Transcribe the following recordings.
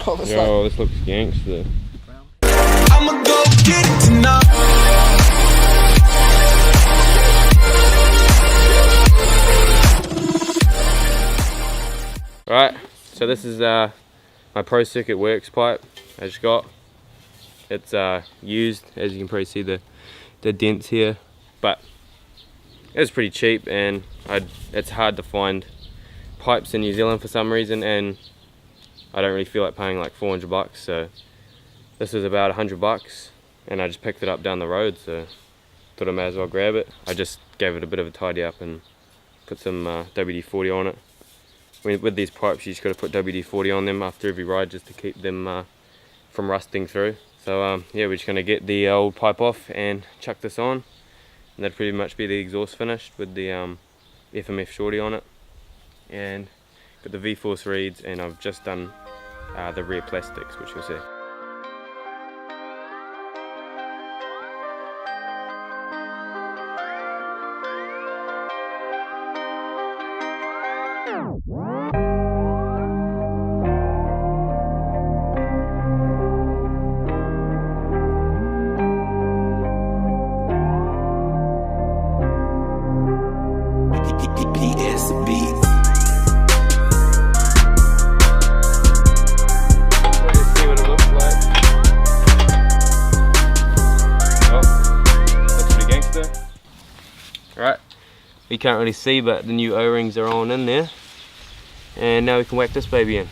Yo, this looks gangster. I'ma go get it tonight. Right, so this is my procircuit works pipe I just got. It's used, as you can probably see the dents here, but it was pretty cheap, and it's hard to find pipes in New Zealand for some reason, and I don't really feel like paying like 400 bucks, so this was about 100 bucks, and I just picked it up down the road, so thought I may as well grab it. I just gave it a bit of a tidy up and put some WD-40 on it. With these pipes, you just got to put WD-40 on them after every ride just to keep them from rusting through. So yeah, we're just going to get the old pipe off and chuck this on, and that'd pretty much be the exhaust finished with the FMF shorty on it. And got the V-force reeds, and I've just done the rear plastics, which you'll see. Right, you can't really see, but the new O-rings are on in there, and now we can whack this baby in.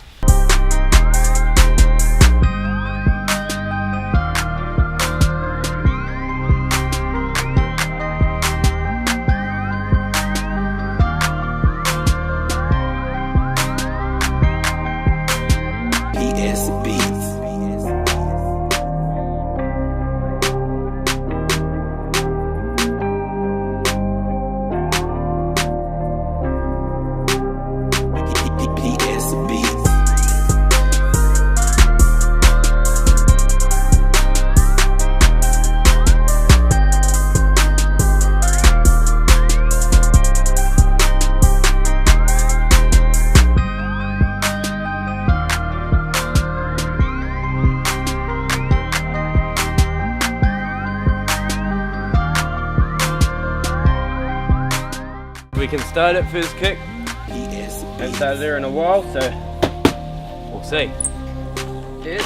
We can start it first kick. Haven't started there in a while, so we'll see. Cheers.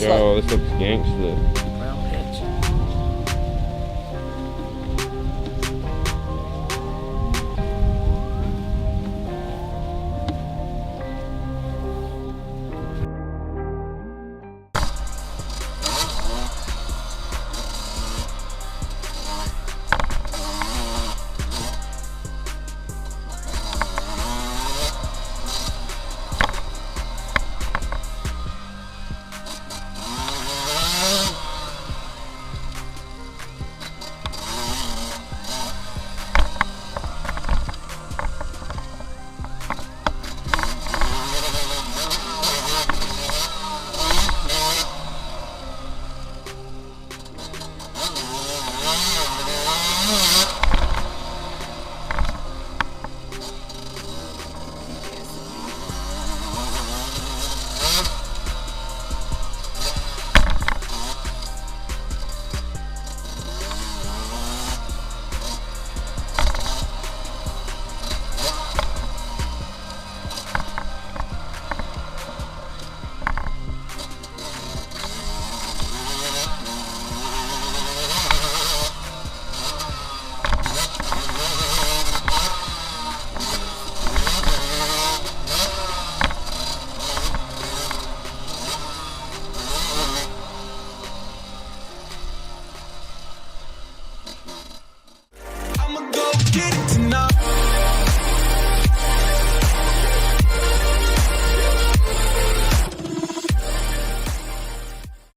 Yo, this looks gangster. get it tonight.